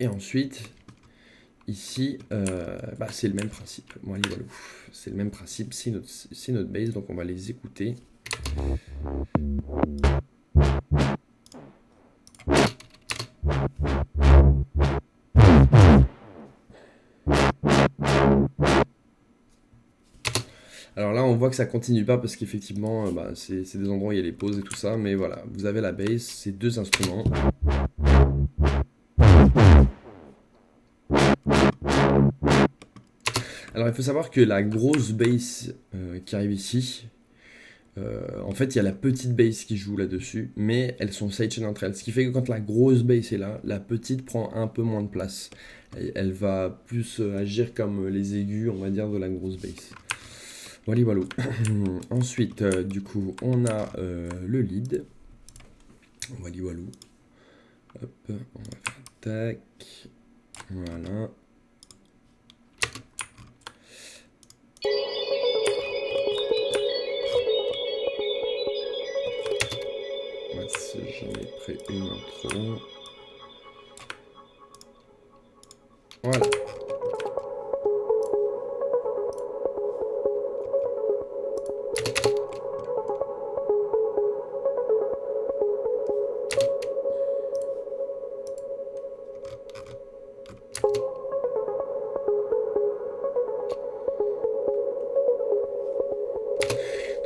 Et ensuite, ici, c'est le même principe. Voilà. C'est le même principe, c'est notre bass, donc on va les écouter. Alors là, on voit que ça continue pas parce qu'effectivement, c'est des endroits où il y a les pauses et tout ça, mais voilà, vous avez la bass, c'est deux instruments. Alors il faut savoir que la grosse bass qui arrive ici, en fait il y a la petite bass qui joue là-dessus, mais elles sont sidechain entre elles, ce qui fait que quand la grosse bass est là, la petite prend un peu moins de place. Elle va plus agir comme les aigus, on va dire, de la grosse bass. Voilà, voilà. Ensuite, du coup, on a le lead. Voilà, voilà. Hop, on va faire tac. Voilà. Voici, j'en ai pris une intro. Voilà.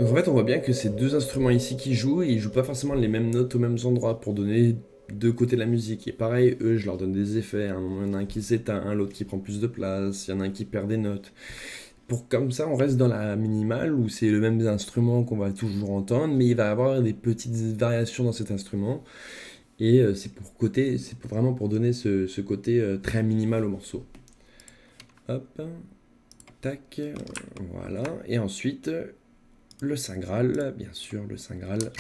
Donc en fait, on voit bien que ces deux instruments ici qui jouent, ils jouent pas forcément les mêmes notes aux mêmes endroits pour donner deux côtés de la musique. Et pareil, eux, je leur donne des effets. À un moment, il y en a un qui s'éteint, l'autre qui prend plus de place, il y en a un qui perd des notes. Pour comme ça, on reste dans la minimale où c'est le même instrument qu'on va toujours entendre, mais il va y avoir des petites variations dans cet instrument. Et vraiment pour donner ce côté très minimal au morceau. Hop, tac, voilà. Et ensuite, le Saint Graal, bien sûr, le Saint Graal.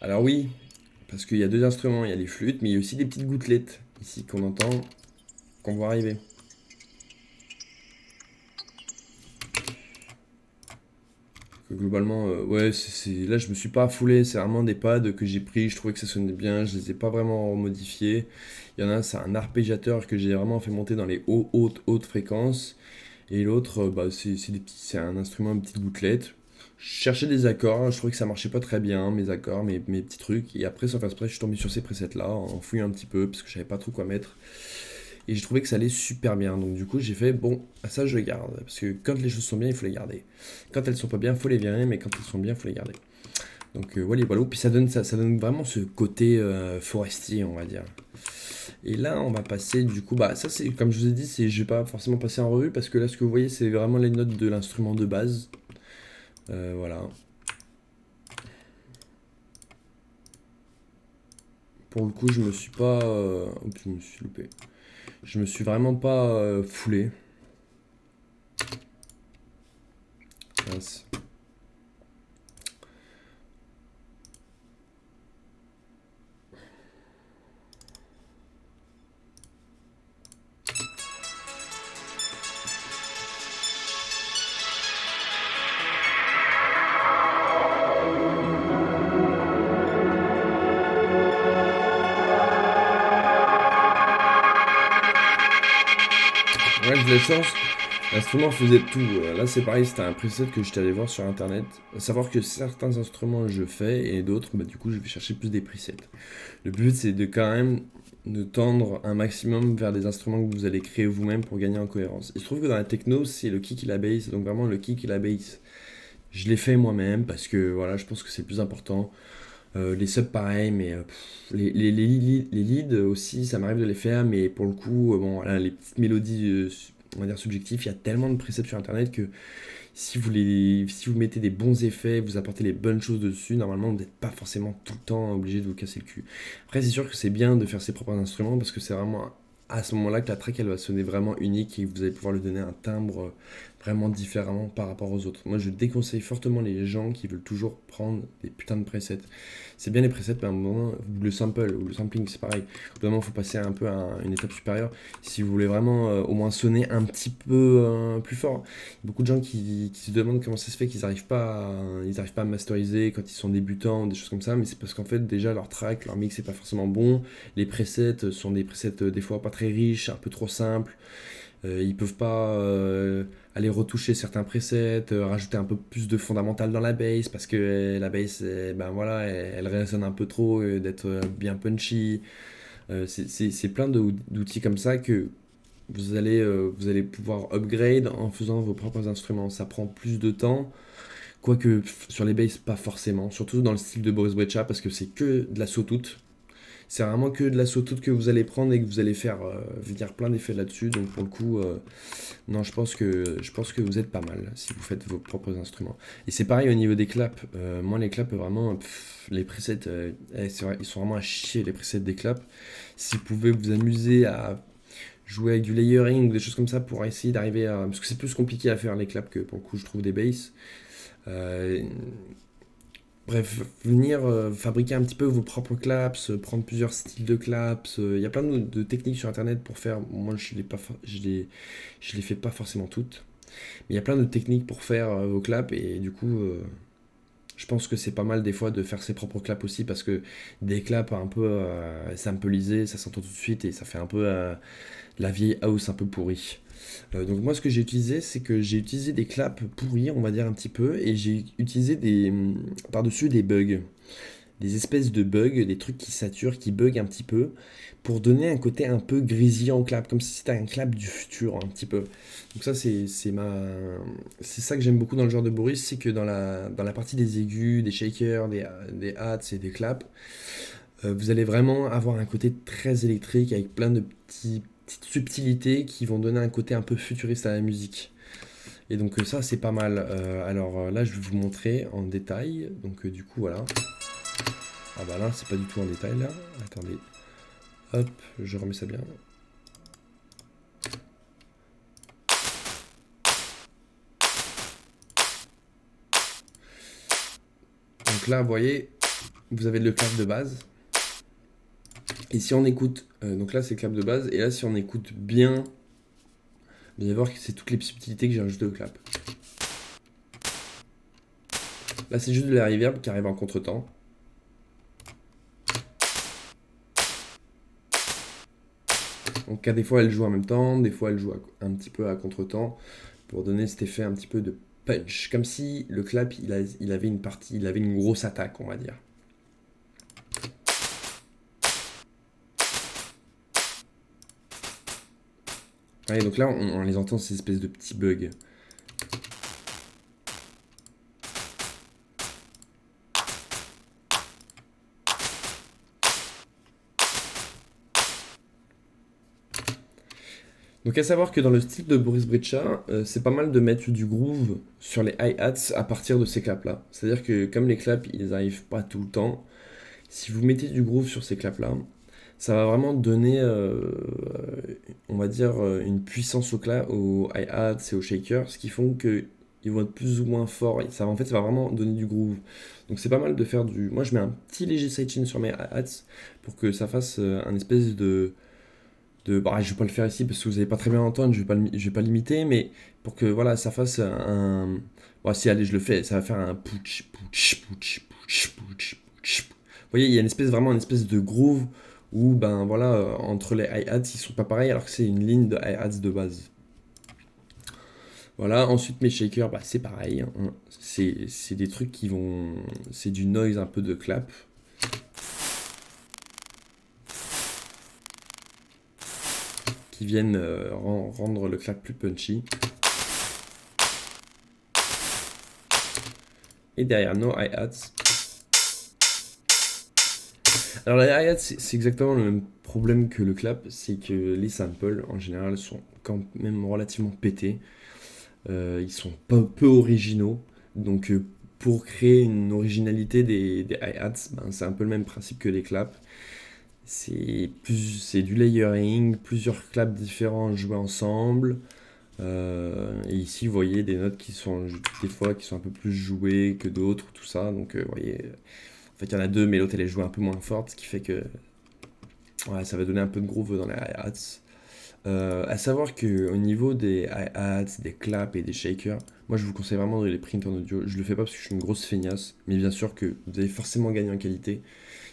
Alors oui, parce qu'il y a deux instruments, il y a les flûtes, mais il y a aussi des petites gouttelettes ici qu'on entend, qu'on voit arriver. Globalement, ouais, là je me suis pas affolé, c'est vraiment des pads que j'ai pris, je trouvais que ça sonnait bien, je les ai pas vraiment modifiés. Il y en a un, c'est un arpégiateur que j'ai vraiment fait monter dans les hautes fréquences, et l'autre, c'est un instrument, une petite gouttelette. Je cherchais des accords, je trouvais que ça marchait pas très bien, mes accords, mes petits trucs, et après sans faire exprès, je suis tombé sur ces presets là, en fouillant un petit peu, parce que je savais pas trop quoi mettre. Et j'ai trouvé que ça allait super bien. Donc du coup, j'ai fait, bon, ça je le garde. Parce que quand les choses sont bien, il faut les garder. Quand elles sont pas bien, il faut les virer, mais quand elles sont bien, il faut les garder. Donc voilà, voilà. Puis ça donne vraiment ce côté forestier, on va dire. Et là, on va passer, du coup, bah ça c'est, comme je vous ai dit, je vais pas forcément passer en revue, parce que là, ce que vous voyez, c'est vraiment les notes de l'instrument de base. Voilà. Pour le coup, je me suis pas... Oups, je me suis loupé. Je me suis vraiment pas foulé. Mince. Ouais, j'ai de la chance. L'instrument faisait tout. Là, c'est pareil, c'était un preset que j'étais allé voir sur internet. À savoir que certains instruments je fais et d'autres, bah, du coup, je vais chercher plus des presets. Le but, c'est de quand même de tendre un maximum vers des instruments que vous allez créer vous-même pour gagner en cohérence. Il se trouve que dans la techno, c'est le kick et la bass, donc vraiment le kick et la bass. Je l'ai fait moi-même parce que voilà, je pense que c'est le plus important. Les subs pareil, mais les leads aussi, ça m'arrive de les faire, mais pour le coup, bon, voilà, les petites mélodies, on va dire subjectives, il y a tellement de presets sur internet que si vous mettez des bons effets, vous apportez les bonnes choses dessus, normalement vous n'êtes pas forcément tout le temps obligé de vous casser le cul. Après, c'est sûr que c'est bien de faire ses propres instruments parce que c'est vraiment à ce moment-là que la track elle va sonner vraiment unique et que vous allez pouvoir lui donner un timbre vraiment différemment par rapport aux autres. Moi, je déconseille fortement les gens qui veulent toujours prendre des putains de presets. C'est bien les presets, mais à un moment, le sample ou le sampling, c'est pareil. Au bout d'un moment, il faut passer un peu à une étape supérieure si vous voulez vraiment au moins sonner un petit peu plus fort. Beaucoup de gens qui se demandent comment ça se fait qu'ils n'arrivent pas à masteriser quand ils sont débutants, des choses comme ça, mais c'est parce qu'en fait, déjà, leur track, leur mix n'est pas forcément bon. Les presets sont des presets des fois pas très riches, un peu trop simples. Ils peuvent pas aller retoucher certains presets, rajouter un peu plus de fondamental dans la bass parce que la bass, ben voilà, elle résonne un peu trop, d'être bien punchy. C'est plein d'outils comme ça que vous allez pouvoir upgrade en faisant vos propres instruments. Ça prend plus de temps, quoique sur les basses, pas forcément, surtout dans le style de Boris Brejcha parce que c'est que de la sautoutte. C'est vraiment que de la sautoutte que vous allez prendre et que vous allez faire venir plein d'effets là-dessus. Donc pour le coup, non, je pense que vous êtes pas mal si vous faites vos propres instruments. Et c'est pareil au niveau des claps. Moi, les claps, vraiment, les presets, c'est vrai, ils sont vraiment à chier, les presets des claps. Si vous pouvez vous amuser à jouer avec du layering ou des choses comme ça pour essayer d'arriver à... Parce que c'est plus compliqué à faire les claps que pour le coup, je trouve des basses. Euh, Bref, venir fabriquer un petit peu vos propres claps, prendre plusieurs styles de claps. Il y a plein de techniques sur internet pour faire. Moi, je les fais pas forcément toutes. Mais il y a plein de techniques pour faire vos claps et du coup, je pense que c'est pas mal des fois de faire ses propres claps aussi parce que des claps un peu sampliser, ça s'entend tout de suite et ça fait un peu la vieille house un peu pourrie. Donc moi ce que j'ai utilisé c'est que j'ai utilisé des claps pourris on va dire un petit peu et j'ai utilisé par-dessus des bugs, des espèces de bugs, des trucs qui saturent, qui bug un petit peu pour donner un côté un peu grésillant au clap, comme si c'était un clap du futur un petit peu. Donc ça c'est ça que j'aime beaucoup dans le genre de Boris, c'est que dans la partie des aigus, des shakers, des hats et des claps, vous allez vraiment avoir un côté très électrique avec plein de petites subtilités qui vont donner un côté un peu futuriste à la musique. Et donc ça c'est pas mal. Là je vais vous montrer en détail. Donc du coup voilà. Ah bah là c'est pas du tout en détail là. Attendez. Hop, je remets ça bien. Donc là vous voyez, vous avez le clap de base. Et si on écoute, donc là c'est le clap de base, et là si on écoute bien, vous allez voir que c'est toutes les subtilités que j'ai rajoutées au clap. Là c'est juste de la reverb qui arrive en contretemps. Donc des fois elle joue en même temps, des fois elle joue un petit peu à contretemps, pour donner cet effet un petit peu de punch, comme si le clap il avait il avait une grosse attaque on va dire. Ouais, donc là, on les entend, ces espèces de petits bugs. Donc à savoir que dans le style de Boris Brejcha, c'est pas mal de mettre du groove sur les hi-hats à partir de ces claps-là. C'est-à-dire que comme les claps, ils arrivent pas tout le temps, si vous mettez du groove sur ces claps-là, ça va vraiment donner, on va dire, une puissance aux hi-hats et aux shakers, ce qui font que ils vont être plus ou moins forts. Et ça, en fait, ça va vraiment donner du groove. Donc c'est pas mal de faire du... Moi, je mets un petit léger sidechain sur mes hi-hats pour que ça fasse un espèce bah, je vais pas le faire ici parce que vous n'allez pas très bien entendre, je vais pas l'imiter, mais pour que voilà, ça fasse un... Bon, si, allez, je le fais, ça va faire un pouch, pouch, pouch, pouch, pouch, pouch. Vous voyez, il y a vraiment une espèce de groove où, ben voilà, entre les hi-hats, ils sont pas pareils alors que c'est une ligne de hi-hats de base. Voilà, ensuite mes shakers, bah, c'est pareil, hein. C'est des trucs qui vont... C'est du noise un peu de clap. Qui viennent rendre le clap plus punchy. Et derrière nos hi-hats. Alors la hi-hat, c'est exactement le même problème que le clap, c'est que les samples en général sont quand même relativement pétés. Ils sont peu originaux. Donc pour créer une originalité des hi-hats, ben, c'est un peu le même principe que les claps. C'est du layering, plusieurs claps différents joués ensemble. Et ici, vous voyez des notes qui sont des fois qui sont un peu plus jouées que d'autres, tout ça. Donc, vous voyez, en fait, il y en a deux, mais l'autre elle est jouée un peu moins forte, ce qui fait que ouais, ça va donner un peu de groove dans les hi-hats. À savoir qu'au niveau des hi-hats, des claps et des shakers, moi je vous conseille vraiment de les print en audio. Je le fais pas parce que je suis une grosse feignasse, mais bien sûr que vous allez forcément gagner en qualité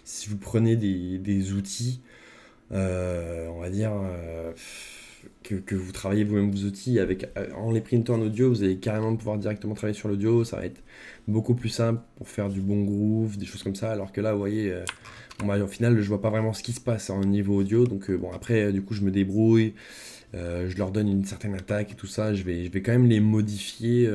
si vous prenez des outils, on va dire, que vous travaillez vous-même vos outils en les printant en audio, vous allez carrément pouvoir directement travailler sur l'audio. Ça va être beaucoup plus simple pour faire du bon groove, des choses comme ça. Alors que là, vous voyez, bon, bah, au final, je vois pas vraiment ce qui se passe en niveau audio. Donc, bon, après, du coup, je me débrouille. Je leur donne une certaine attaque et tout ça. Je vais quand même les modifier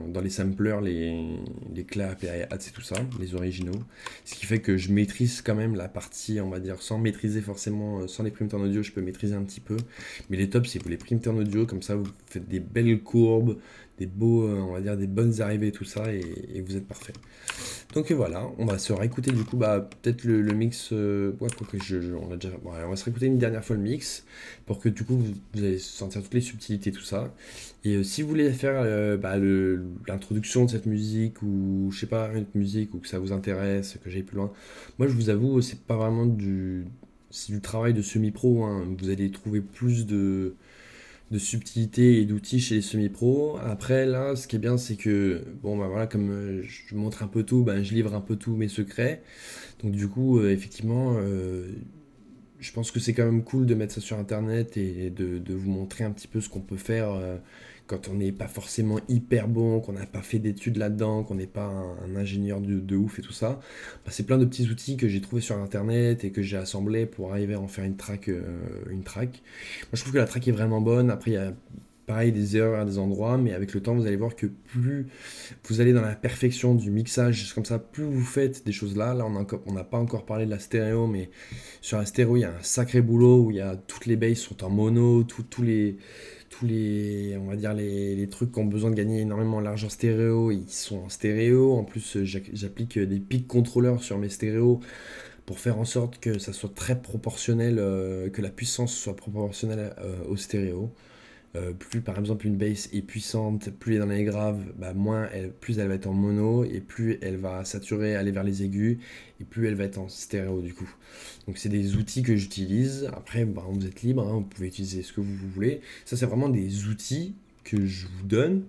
dans les samplers, les claps, les hi-hats et tout ça, les originaux. Ce qui fait que je maîtrise quand même la partie, on va dire, sans maîtriser forcément, sans les primés en audio, je peux maîtriser un petit peu. Mais les tops, c'est vous les primez en audio, comme ça vous faites des belles courbes, des beaux, on va dire, des bonnes arrivées et tout ça, et vous êtes parfait. Donc voilà, on va se réécouter du coup, bah, peut-être le mix. Ouais, quoi que on a déjà, ouais, on va se réécouter une dernière fois le mix pour que du coup vous allez sentir toutes les subtilités, tout ça. Et si vous voulez faire bah, l'introduction de cette musique ou je sais pas, une autre musique ou que ça vous intéresse, que j'aille plus loin, moi je vous avoue, c'est pas vraiment c'est du travail de semi-pro, hein. Vous allez trouver plus de subtilité et d'outils chez les semi-pros. Après, là, ce qui est bien, c'est que, bon, bah voilà, comme je montre un peu tout, bah, je livre un peu tous mes secrets. Donc, du coup, effectivement, je pense que c'est quand même cool de mettre ça sur Internet et de vous montrer un petit peu ce qu'on peut faire quand on n'est pas forcément hyper bon, qu'on n'a pas fait d'études là-dedans, qu'on n'est pas un ingénieur de ouf et tout ça. Bah, c'est plein de petits outils que j'ai trouvés sur Internet et que j'ai assemblés pour arriver à en faire une track. Moi, je trouve que la track est vraiment bonne. Après, il y a pareil des erreurs à des endroits, mais avec le temps, vous allez voir que plus vous allez dans la perfection du mixage, comme ça, plus vous faites des choses là. Là, on n'a pas encore parlé de la stéréo, mais sur la stéréo, il y a un sacré boulot où il y a toutes les basses sont en mono, tous les, on va dire les trucs qui ont besoin de gagner énormément en largeur stéréo, ils sont en stéréo. En plus, j'applique des pics contrôleurs sur mes stéréos pour faire en sorte que ça soit très proportionnel, que la puissance soit proportionnelle au stéréo. Plus par exemple une bass est puissante, plus elle est dans les graves, bah, plus elle va être en mono et plus elle va saturer, aller vers les aigus et plus elle va être en stéréo du coup. Donc c'est des outils que j'utilise. Après, bah, vous êtes libre, hein, vous pouvez utiliser ce que vous voulez. Ça c'est vraiment des outils que je vous donne.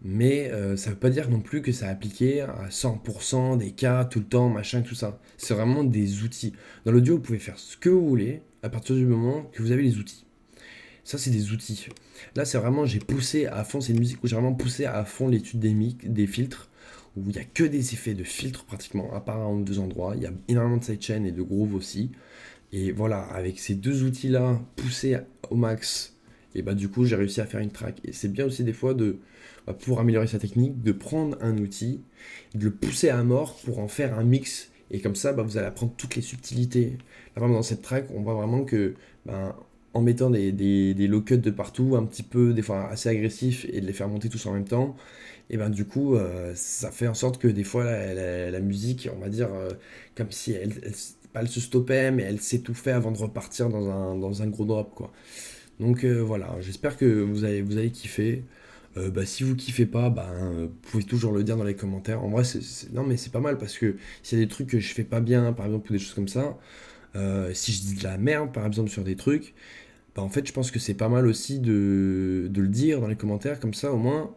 Mais ça veut pas dire non plus que ça appliqué à 100% des cas, tout le temps, machin, tout ça. C'est vraiment des outils. Dans l'audio, vous pouvez faire ce que vous voulez à partir du moment que vous avez les outils. Ça, c'est des outils. Là, c'est vraiment, j'ai poussé à fond, c'est une musique où j'ai vraiment poussé à fond l'étude des filtres, où il n'y a que des effets de filtres pratiquement, à part un ou deux endroits. Il y a énormément de sidechain et de groove aussi. Et voilà, avec ces deux outils-là poussés au max Et bah du coup, j'ai réussi à faire une track. Et c'est bien aussi des fois pour améliorer sa technique, de prendre un outil, de le pousser à mort pour en faire un mix. Et comme ça, bah, vous allez apprendre toutes les subtilités. Là, vraiment, dans cette track, on voit vraiment que ben, en mettant des low cuts de partout, un petit peu, des fois assez agressifs, et de les faire monter tous en même temps, et ben du coup, ça fait en sorte que des fois, la musique, on va dire, comme si pas elle se stoppait, mais elle s'étouffait avant de repartir dans un gros drop, quoi. Donc voilà, j'espère que vous allez kiffer. Bah, si vous kiffez pas, vous pouvez toujours le dire dans les commentaires. En vrai, non, mais c'est pas mal parce que s'il y a des trucs que je fais pas bien, par exemple, ou des choses comme ça, si je dis de la merde, par exemple, sur des trucs, bah, en fait, je pense que c'est pas mal aussi de le dire dans les commentaires, comme ça, au moins,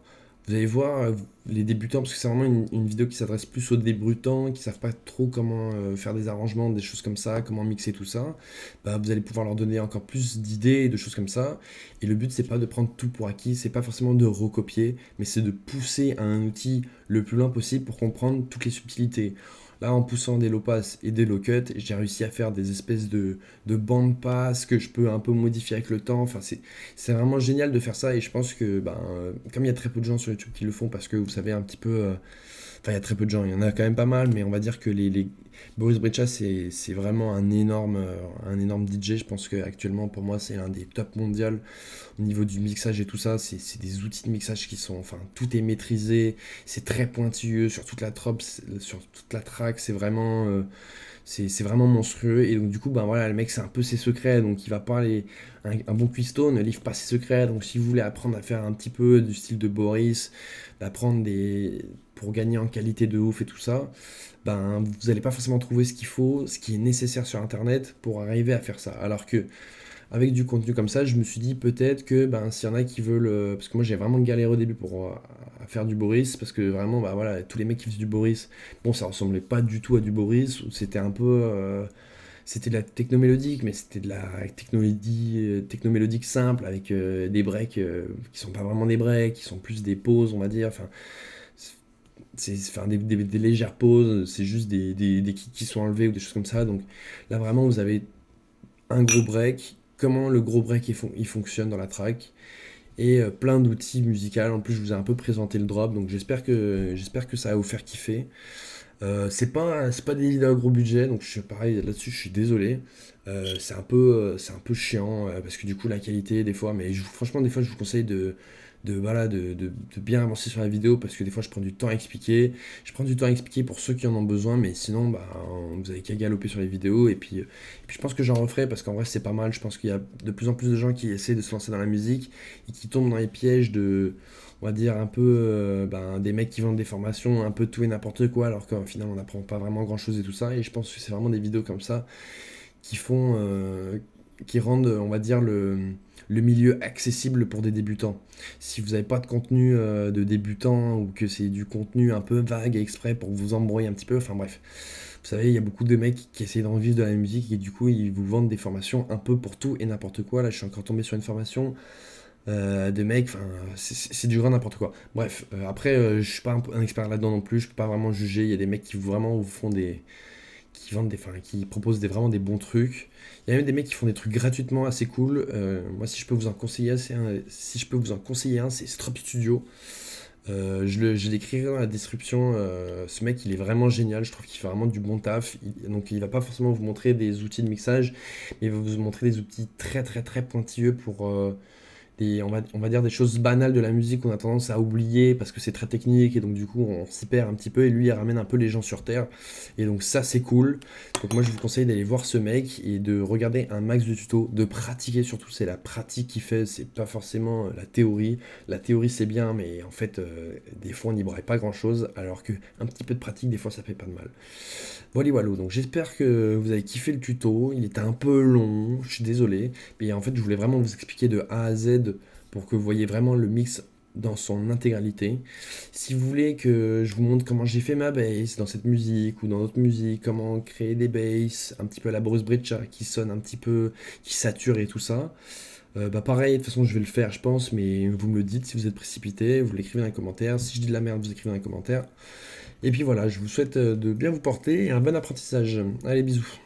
vous allez voir les débutants, parce que c'est vraiment une vidéo qui s'adresse plus aux débutants, qui savent pas trop comment faire des arrangements, des choses comme ça, comment mixer tout ça. Bah, vous allez pouvoir leur donner encore plus d'idées et de choses comme ça. Et le but, c'est pas de prendre tout pour acquis, c'est pas forcément de recopier, mais c'est de pousser à un outil le plus loin possible pour comprendre toutes les subtilités. Là, en poussant des low pass et des low cut, j'ai réussi à faire des espèces de band pass que je peux un peu modifier avec le temps. Enfin, c'est vraiment génial de faire ça et je pense que comme il y a très peu de gens sur YouTube qui le font parce que vous savez un petit peu enfin il y a très peu de gens, il y en a quand même pas mal, mais on va dire que Boris Brejcha c'est vraiment un énorme DJ. Je pense qu'actuellement pour moi c'est un des top mondial au niveau du mixage et tout ça. C'est des outils de mixage qui sont, enfin tout est maîtrisé, c'est très pointilleux sur toute la trop, sur toute la track, c'est vraiment monstrueux. Et donc du coup ben voilà, le mec c'est un peu ses secrets, donc il va pas aller, un bon cuistot ne livre pas ses secrets. Donc si vous voulez apprendre à faire un petit peu du style de Boris, d'apprendre pour gagner en qualité de ouf et tout ça, ben vous n'allez pas forcément trouver ce qu'il faut, ce qui est nécessaire sur internet pour arriver à faire ça. Alors que avec du contenu comme ça, je me suis dit peut-être que ben, s'il y en a qui veulent. Parce que moi j'ai vraiment galéré au début pour à faire du Boris, parce que vraiment, bah voilà, tous les mecs qui faisaient du Boris, bon, ça ressemblait pas du tout à du Boris, ou c'était un peu. C'était de la technomélodique, mais c'était de la technomélodique simple, avec des breaks qui sont pas vraiment des breaks, qui sont plus des pauses, on va dire. Enfin, enfin, des légères pauses, c'est juste des kicks qui sont enlevés ou des choses comme ça. Donc là, vraiment, vous avez un gros break, comment le gros break il fonctionne dans la track, et plein d'outils musicaux. En plus, je vous ai un peu présenté le drop, donc j'espère que ça va vous faire kiffer. C'est pas des vidéos à gros budget, donc je suis pareil là-dessus, je suis désolé. C'est un peu chiant parce que du coup la qualité des fois, mais franchement des fois je vous conseille voilà, de bien avancer sur la vidéo parce que des fois je prends du temps à expliquer. Je prends du temps à expliquer pour ceux qui en ont besoin, mais sinon vous avez qu'à galoper sur les vidéos et puis je pense que j'en referai parce qu'en vrai c'est pas mal. Je pense qu'il y a de plus en plus de gens qui essaient de se lancer dans la musique et qui tombent dans les pièges on va dire un peu des mecs qui vendent des formations un peu tout et n'importe quoi alors qu'au final on n'apprend pas vraiment grand chose et tout ça. Et je pense que c'est vraiment des vidéos comme ça qui font qui rendent on va dire le milieu accessible pour des débutants. Si vous n'avez pas de contenu de débutant ou que c'est du contenu un peu vague et exprès pour vous embrouiller un petit peu, enfin bref, vous savez, il y a beaucoup de mecs qui essayent d'en vivre de la musique et du coup ils vous vendent des formations un peu pour tout et n'importe quoi. Là je suis encore tombé sur une formation de mecs, enfin, c'est du grand n'importe quoi. Bref, après, je suis pas un expert là-dedans non plus, je peux pas vraiment juger. Il y a des mecs qui vraiment vous font qui vendent enfin, qui proposent vraiment des bons trucs. Il y a même des mecs qui font des trucs gratuitement assez cool. Moi, si je peux vous en conseiller, c'est Strop Studio. Je l'écrirai dans la description. Ce mec, il est vraiment génial. Je trouve qu'il fait vraiment du bon taf. Donc, il va pas forcément vous montrer des outils de mixage, mais il va vous montrer des outils très, très, très pointilleux pour on va dire des choses banales de la musique qu'on a tendance à oublier parce que c'est très technique et donc du coup on s'y perd un petit peu et lui il ramène un peu les gens sur terre et donc ça c'est cool. Donc moi je vous conseille d'aller voir ce mec et de regarder un max de tutos, de pratiquer surtout, c'est la pratique qui fait, c'est pas forcément la théorie. La théorie c'est bien mais en fait des fois on n'y braille pas grand chose alors que un petit peu de pratique des fois ça fait pas de mal. Voilà, voilà, donc j'espère que vous avez kiffé le tuto, il était un peu long, je suis désolé, mais en fait je voulais vraiment vous expliquer de A à Z pour que vous voyez vraiment le mix dans son intégralité. Si vous voulez que je vous montre comment j'ai fait ma bass dans cette musique ou dans d'autres musiques, comment créer des basses, un petit peu à la Bruce Breccia qui sonne un petit peu, qui sature et tout ça, pareil, de toute façon je vais le faire je pense, mais vous me le dites si vous êtes précipité, vous l'écrivez dans les commentaires, si je dis de la merde vous écrivez dans les commentaires. Et puis voilà, je vous souhaite de bien vous porter et un bon apprentissage. Allez, bisous.